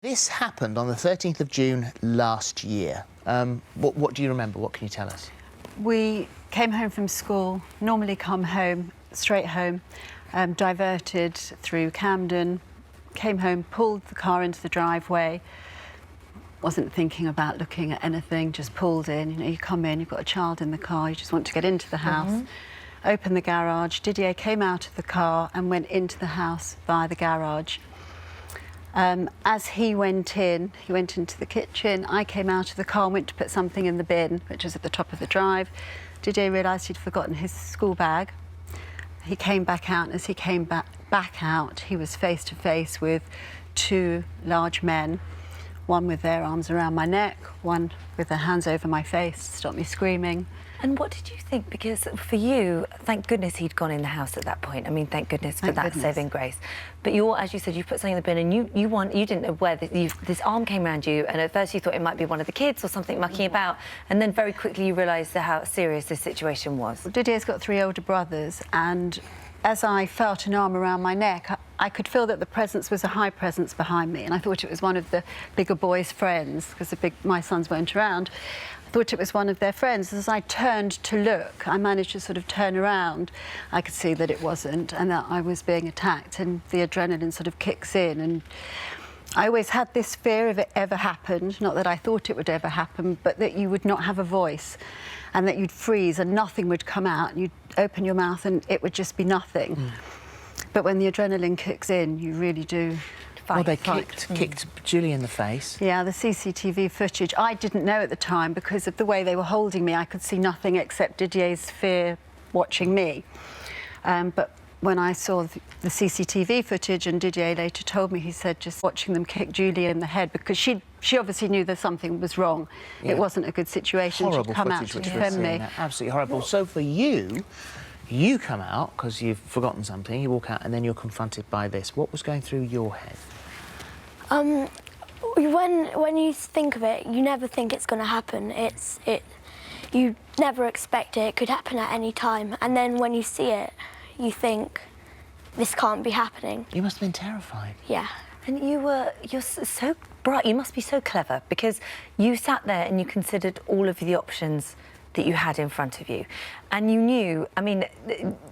This happened on the 13th of June last year. What do you remember? What can you tell us? We came home from school, normally come home, straight home, diverted through Camden, came home, pulled the car into the driveway, wasn't thinking about looking at anything, just pulled in. You know, you come in, you've got a child in the car, you just want to get into the house. Opened the garage, Didier came out of the car and went into the house via the garage. As he went into the kitchen. I came out of the car and went to put something in the bin, which was at the top of the drive. Didier realised he'd forgotten his school bag. He came back out, and as he came back out, he was face to face with two large men, one with their arms around my neck, one with their hands over my face to stop me screaming. And what did you think? Because for you, thank goodness he'd gone in the house at that point. I mean, thank goodness for that saving grace. But as you said, you put something in the bin, and you didn't know where this arm came around you, and at first you thought it might be one of the kids or something mucking about, and then very quickly you realised how serious this situation was. Well, Didier's got three older brothers, and as I felt an arm around my neck, I could feel that the presence was a high presence behind me, and I thought it was one of the bigger boys' friends, because my sons weren't around. I thought it was one of their friends. As I turned to look, I managed to sort of turn around. I could see that it wasn't, and that I was being attacked, and the adrenaline sort of kicks in. And I always had this fear if it ever happened, not that I thought it would ever happen, but that you would not have a voice, and that you'd freeze and nothing would come out, and you'd open your mouth and it would just be nothing. But when the adrenaline kicks in, you really do Well, they kicked Julie in the face. Yeah, the CCTV footage, I didn't know at the time because of the way they were holding me. I could see nothing except Didier's fear watching me. But when I saw the CCTV footage, and Didier later told me, he said just watching them kick Julie in the head, because she obviously knew that something was wrong. Yeah. It wasn't a good situation. Horrible She'd come out footage, to defend me. Absolutely horrible. So for you, you come out because you've forgotten something, you walk out, and then you're confronted by this. What was going through your head? When you think of it, you never think it's going to happen. You never expect it. It could happen at any time. And then when you see it, you think, this can't be happening. You must have been terrified. Yeah. And you're so bright. You must be so clever, because you sat there and you considered all of the options that you had in front of you, and you knew, I mean,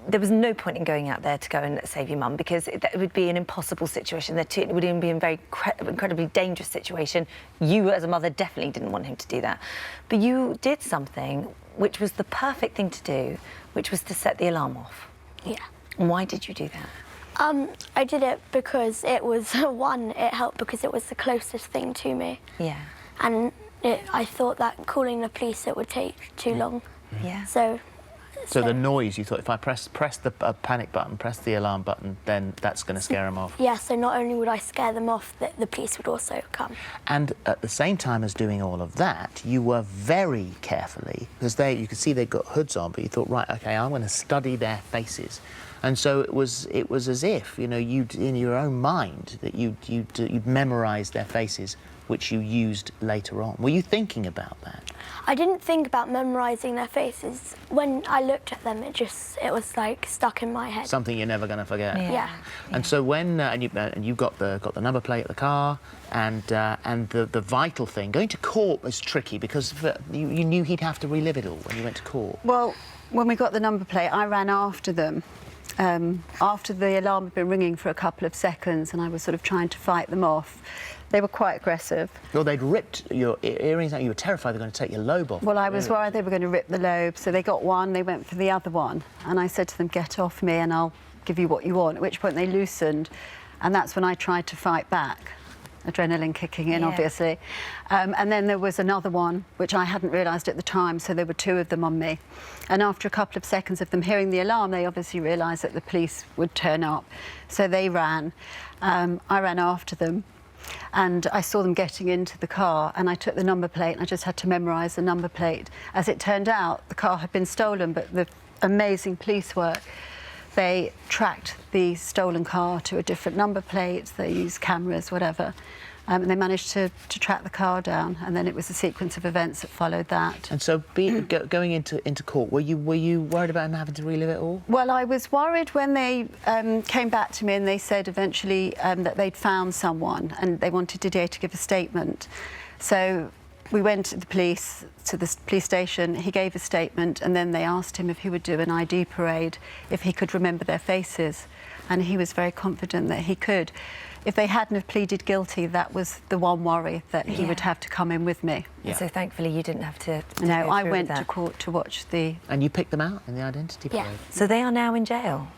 there was no point in going out there to go and save your mum, because that would be an impossible situation. It would even be a very incredibly dangerous situation. You as a mother definitely didn't want him to do that, but you did something which was the perfect thing to do, which was to set the alarm off. Yeah. Why did you do that? I did it because it was it helped because it was the closest thing to me. Yeah. And I thought that calling the police, it would take too long. Yeah. So the noise, you thought, if I press the panic button, press the alarm button, then that's going to scare them off. Yeah, so not only would I scare them off, the police would also come. And at the same time as doing all of that, you were very carefully, because you could see they'd got hoods on, but you thought, right, OK, I'm going to study their faces. And so it was as if, you know, you'd, in your own mind, that you'd memorised their faces, which you used later on. Were you thinking about that? I didn't think about memorising their faces. When I looked at them, it was like stuck in my head. Something you're never going to forget. Yeah. And so when you got the number plate of the car, and the vital thing, going to court was tricky because you knew he'd have to relive it all when you went to court. Well, when we got the number plate, I ran after them. After the alarm had been ringing for a couple of seconds, and I was sort of trying to fight them off. They were quite aggressive. Well, they'd ripped your earrings out. You were terrified they were going to take your lobe off. Well, I was worried they were going to rip the lobe, so they got one, they went for the other one. And I said to them, get off me and I'll give you what you want, at which point they loosened. And that's when I tried to fight back. Adrenaline kicking in, obviously. And then there was another one, which I hadn't realised at the time, so there were two of them on me. And after a couple of seconds of them hearing the alarm, they obviously realised that the police would turn up. So they ran. I ran after them. And I saw them getting into the car, and I took the number plate, and I just had to memorise the number plate. As it turned out, the car had been stolen, but the amazing police work they tracked the stolen car to a different number plate, they used cameras, whatever. And they managed to track the car down, and then it was a sequence of events that followed that. And so, going into court, were you worried about him having to relive it all? Well, I was worried when they came back to me and they said eventually that they'd found someone and they wanted Didier to give a statement. So we went to the police station, he gave a statement, and then they asked him if he would do an ID parade, if he could remember their faces. And he was very confident that he could. If they hadn't have pleaded guilty, that was the one worry, that he would have to come in with me. Yeah. So thankfully you didn't have to No, go I through went with to that. court to watch the... And you picked them out in the identity parade? Yeah. So they are now in jail.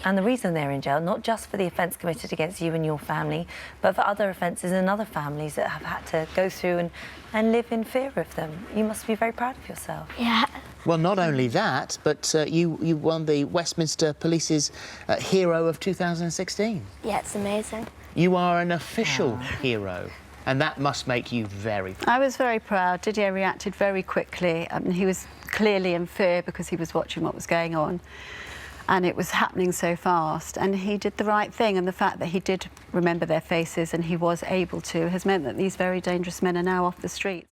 And the reason they're in jail, not just for the offence committed against you and your family, but for other offences in other families that have had to go through and live in fear of them. You must be very proud of yourself. Yeah. Well, not only that, but you won the Westminster Police's Hero of 2016. Yeah, it's amazing. You are an official hero, and that must make you very proud. I was very proud. Didier reacted very quickly. He was clearly in fear because he was watching what was going on. And it was happening so fast, and he did the right thing, and the fact that he did remember their faces and he was able to has meant that these very dangerous men are now off the streets.